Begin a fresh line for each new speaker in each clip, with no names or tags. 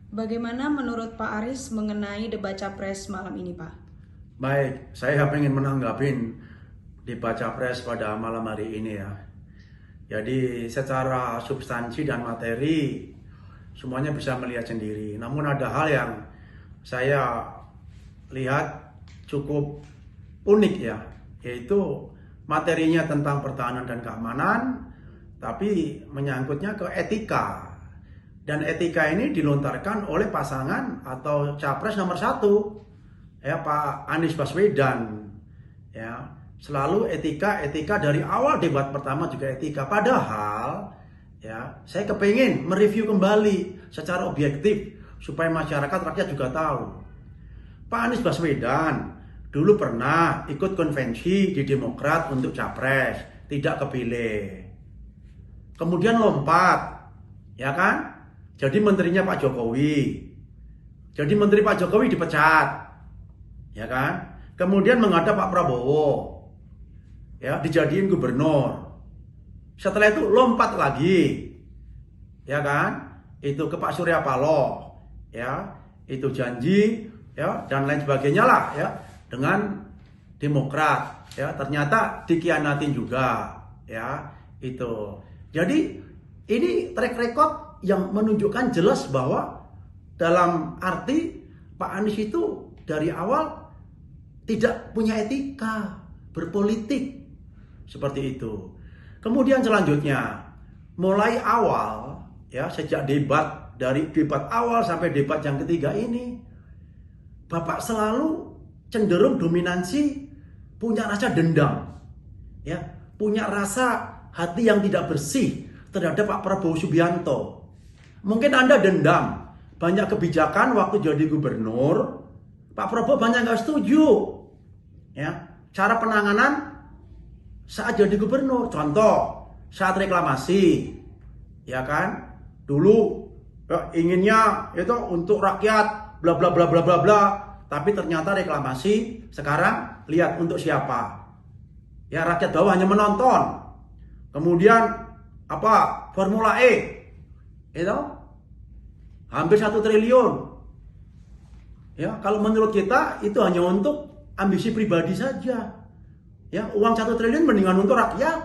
Bagaimana menurut Pak Aris mengenai debat Capres malam ini, Pak?
Baik, saya ingin menanggapi debat Capres pada malam hari ini ya. Jadi secara substansi dan materi semuanya bisa melihat sendiri. Namun ada hal yang saya lihat cukup unik ya, yaitu materinya tentang pertahanan dan keamanan, tapi menyangkutnya ke etika. Dan etika ini dilontarkan oleh pasangan atau capres nomor 1, ya Pak Anies Baswedan. Ya, selalu etika dari awal debat pertama juga etika. Padahal, ya saya kepingin mereview kembali secara objektif supaya masyarakat rakyat juga tahu. Pak Anies Baswedan dulu pernah ikut konvensi di Demokrat untuk capres, tidak kepilih. Kemudian lompat, ya kan? Jadi menterinya Pak Jokowi. Jadi menteri Pak Jokowi dipecat. Ya kan? Kemudian menghadap Pak Prabowo. Ya, dijadiin gubernur. Setelah itu lompat lagi. Ya kan? Itu ke Pak Surya Paloh. Ya, itu janji ya dan lain sebagainya lah ya dengan Demokrat. Ya, ternyata dikhianatin juga ya itu. Jadi ini track record yang menunjukkan jelas bahwa dalam arti Pak Anies itu dari awal tidak punya etika berpolitik seperti itu. Kemudian selanjutnya mulai awal ya sejak debat dari debat awal sampai debat yang ketiga ini Bapak selalu cenderung dominansi, punya rasa dendam. Ya, punya rasa hati yang tidak bersih terhadap Pak Prabowo Subianto. Mungkin Anda dendam, banyak kebijakan waktu jadi gubernur, Pak Prabowo banyak nggak setuju. Ya, cara penanganan saat jadi gubernur, contoh saat reklamasi, ya kan, dulu inginnya itu untuk rakyat, bla bla bla bla bla bla, tapi ternyata reklamasi sekarang lihat untuk siapa? Ya rakyat bawah hanya menonton. Kemudian apa Formula E itu hampir 1 triliun. Ya, kalau menurut kita itu hanya untuk ambisi pribadi saja. Ya, uang 1 triliun mendingan untuk rakyat.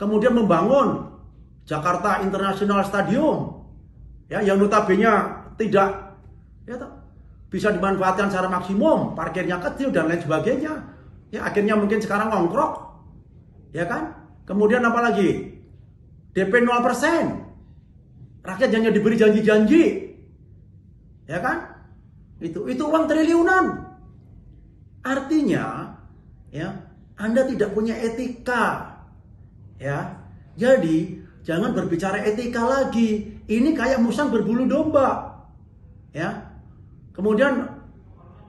Kemudian membangun Jakarta International Stadium. Ya, yang notabene tidak ya bisa dimanfaatkan secara maksimum, parkirnya kecil dan lain sebagainya. Ya, akhirnya mungkin sekarang ngongkrok. Ya kan? Kemudian apa lagi? DP 0%. Rakyat hanya diberi janji-janji. Ya kan? Itu uang triliunan. Artinya, ya, Anda tidak punya etika. Ya. Jadi, jangan berbicara etika lagi. Ini kayak musang berbulu domba. Ya. Kemudian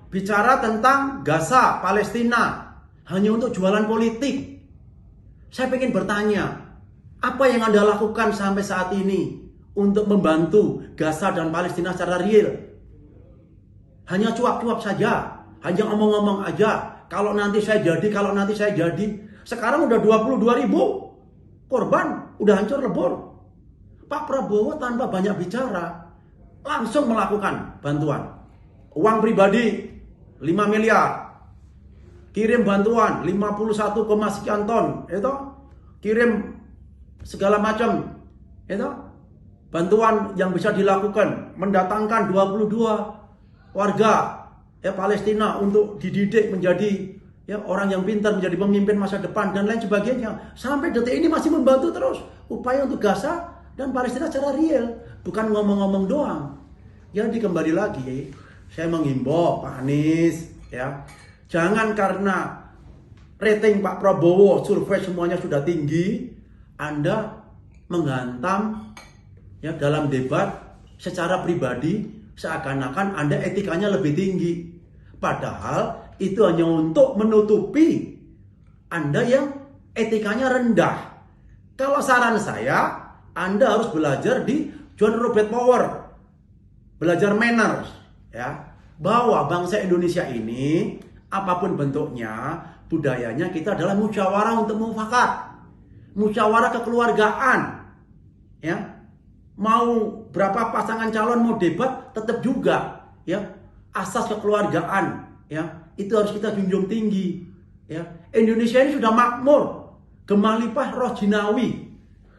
bicara tentang Gaza, Palestina hanya untuk jualan politik. Saya ingin bertanya, apa yang Anda lakukan sampai saat ini untuk membantu Gaza dan Palestina secara real? Hanya cuap-cuap saja, hanya ngomong-ngomong aja. Kalau nanti saya jadi, kalau nanti saya jadi. Sekarang udah 22.000 korban, udah hancur lebur. Pak Prabowo tanpa banyak bicara, langsung melakukan bantuan. Uang pribadi 5 miliar. Kirim bantuan 51, sekian ton, itu kirim segala macam, itu bantuan yang bisa dilakukan, mendatangkan 22 warga ya Palestina untuk dididik menjadi ya orang yang pintar, menjadi pemimpin masa depan dan lain sebagainya. Sampai detik ini masih membantu terus upaya untuk Gaza dan Palestina secara real, bukan ngomong-ngomong doang. Jadi kembali lagi saya menghimbau Pak Anies ya, jangan karena rating Pak Prabowo survei semuanya sudah tinggi, Anda menghantam ya dalam debat secara pribadi seakan-akan Anda etikanya lebih tinggi. Padahal itu hanya untuk menutupi Anda yang etikanya rendah. Kalau saran saya, Anda harus belajar di John Robert Power. Belajar manners ya. Bahwa bangsa Indonesia ini apapun bentuknya, budayanya kita adalah musyawarah untuk mufakat. Musyawarah kekeluargaan. Ya. Mau berapa pasangan calon mau debat, tetap juga ya asas kekeluargaan ya itu harus kita junjung tinggi ya. Indonesia ini sudah makmur, gemah limpah roh jinawi.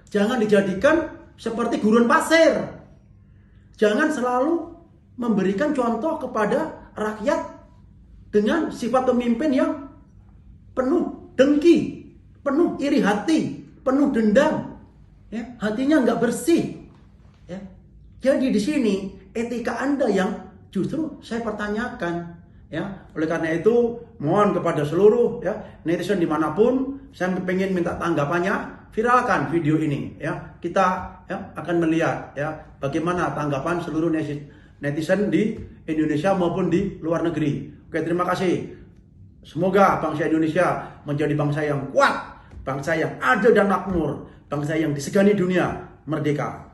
Jangan dijadikan seperti gurun pasir. Jangan selalu memberikan contoh kepada rakyat dengan sifat pemimpin yang penuh dengki, penuh iri hati, penuh dendam, ya, hatinya nggak bersih. Ya. Jadi di sini etika Anda yang justru saya pertanyakan. Ya, oleh karena itu mohon kepada seluruh ya netizen dimanapun, saya pengen minta tanggapannya, viralkan video ini. Ya, kita ya, akan melihat ya bagaimana tanggapan seluruh netizen di Indonesia maupun di luar negeri. Oke, terima kasih. Semoga bangsa Indonesia menjadi bangsa yang kuat, bangsa yang adil dan makmur, bangsa yang disegani dunia, merdeka.